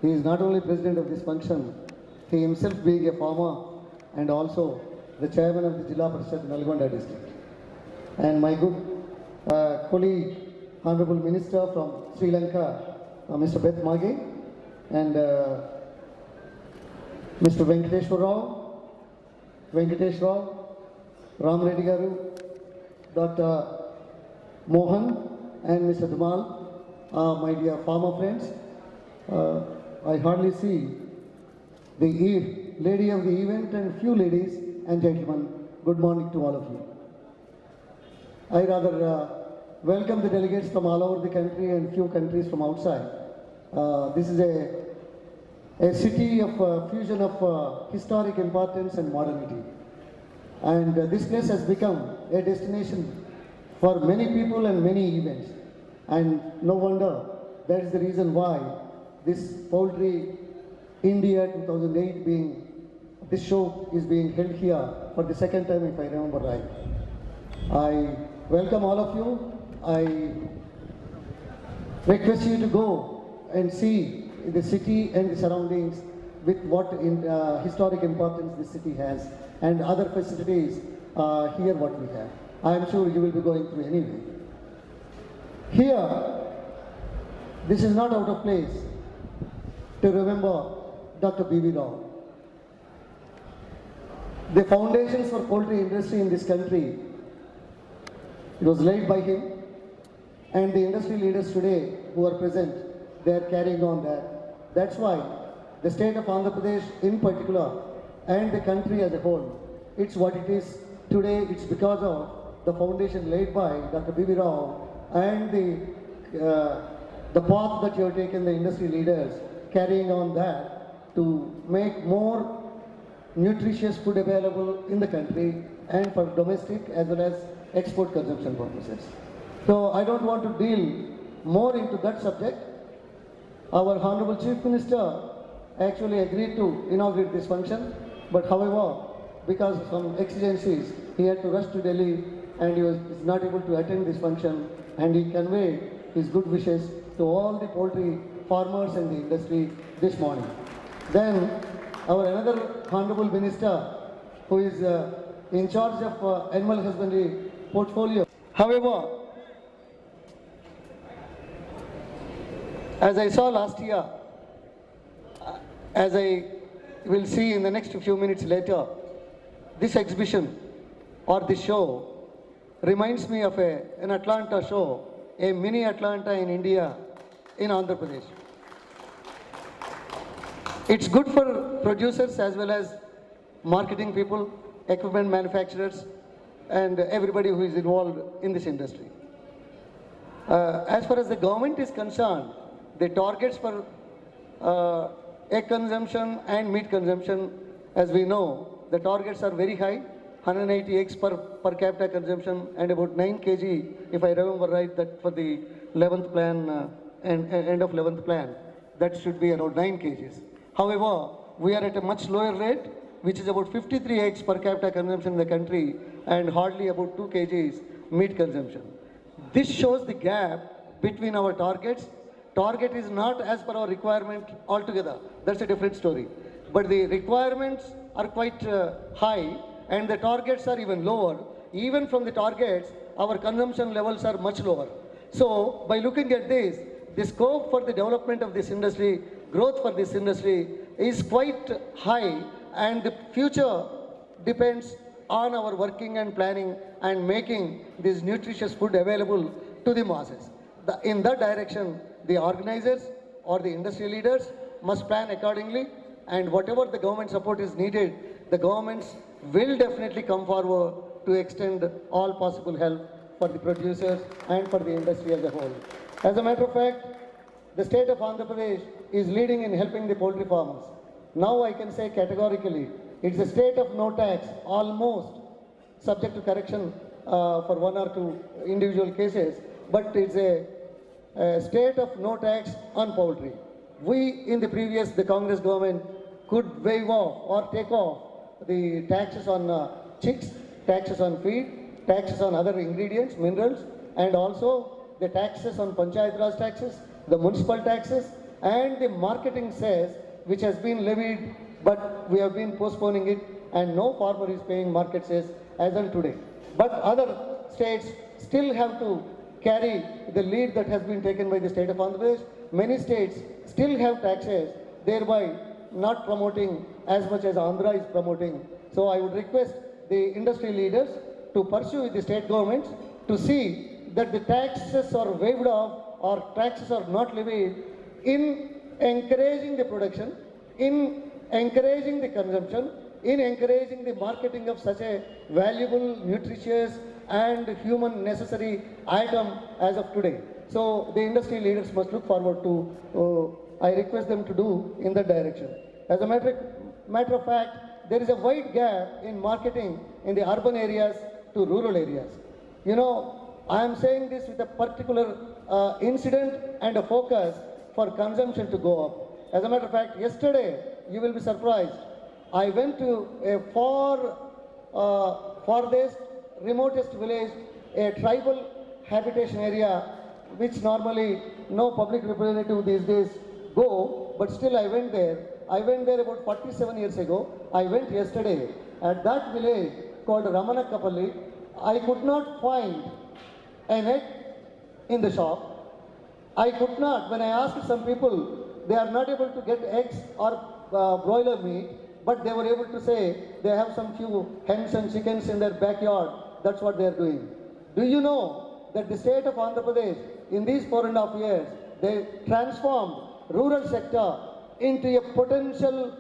He is not only president of this function, he himself being a farmer and also the chairman of the Jilla Parishad Nalgonda district. And my good colleague, Honorable Minister from Sri Lanka, Mr. Beth Mage, and Mr. Venkatesh Rao, Ram Reddy Garu, Dr. Mohan, and Mr. Dumal, my dear farmer friends. I hardly see the lady of the event and few ladies and gentlemen. Good morning to all of you. I rather welcome the delegates from all over the country and few countries from outside. This is a city of fusion of historic importance and modernity. And this place has become a destination for many people and many events. And no wonder that is the reason why this Poultry India 2008 this show is being held here for the second time, if I remember right. I welcome all of you. I request you to go and see the city and the surroundings with what historic importance this city has and other facilities here what we have. I am sure you will be going through anyway. Here, this is not out of place to remember Dr. B.V. Rao. The foundations for poultry industry in this country, it was laid by him, and the industry leaders today who are present, they are carrying on that. That's why the state of Andhra Pradesh in particular and the country as a whole, it's what it is today. It's because of the foundation laid by Dr. B.V. Rao and the path that you have taken, the industry leaders carrying on that to make more nutritious food available in the country and for domestic as well as export consumption purposes. So I don't want to deal more into that subject. Our Honorable Chief Minister actually agreed to inaugurate this function, but however, because of some exigencies, he had to rush to Delhi and he was not able to attend this function, and he conveyed his good wishes to all the poultry farmers and the industry this morning. Then our another Honorable Minister who is in charge of animal husbandry portfolio. However, as I saw last year, as I will see in the next few minutes later, this exhibition or this show reminds me of an Atlanta show, a mini Atlanta in India, in Andhra Pradesh. It's good for producers as well as marketing people, equipment manufacturers, and everybody who is involved in this industry. As far as the government is concerned, the targets for egg consumption and meat consumption, as we know, the targets are very high, 180 eggs per capita consumption and about 9 kg, if I remember right, that for the 11th plan and end of 11th plan, that should be around 9 kgs. However, we are at a much lower rate, which is about 53 eggs per capita consumption in the country and hardly about 2 kgs meat consumption. This shows the gap between our targets. Target is not as per our requirement altogether. That's a different story. But the requirements are quite high and the targets are even lower. Even from the targets, our consumption levels are much lower. So by looking at this, the scope for the development of this industry, growth for this industry is quite high, and the future depends on our working and planning and making this nutritious food available to the masses. In that direction, the organizers or the industry leaders must plan accordingly, and whatever the government support is needed, the governments will definitely come forward to extend all possible help for the producers and for the industry as a whole. As a matter of fact, the state of Andhra Pradesh is leading in helping the poultry farmers. Now I can say categorically, it's a state of no tax, almost subject to correction for one or two individual cases, but it's a state of no tax on poultry. We in the Congress government could waive off or take off the taxes on chicks, taxes on feed, taxes on other ingredients, minerals, and also the taxes on Panchayat Raj taxes, the municipal taxes, and the marketing cess which has been levied, but we have been postponing it, and no farmer is paying market cess as on today. But other states still have to carry the lead that has been taken by the state of Andhra Pradesh. Many states still have taxes, thereby not promoting as much as Andhra is promoting. So I would request the industry leaders to pursue with the state governments to see that the taxes are waived off or taxes are not levied in encouraging the production, in encouraging the consumption, in encouraging the marketing of such a valuable, nutritious and human necessary item as of today. So the industry leaders must look forward to, I request them to do in that direction. As a matter of fact, there is a wide gap in marketing in the urban areas to rural areas. You know, I am saying this with a particular incident and a focus for consumption to go up. As a matter of fact, yesterday, you will be surprised, I went to a farthest, remotest village, a tribal habitation area, which normally no public representative these days go, but still I went there. I went there about 47 years ago. I went yesterday. At that village called Ramanakapalli, I could not find an egg in the shop. I could not, when I asked some people, they are not able to get eggs or broiler meat, but they were able to say they have some few hens and chickens in their backyard. That's what they are doing. Do you know that the state of Andhra Pradesh, in these 4.5 years, they transformed rural sector into a potential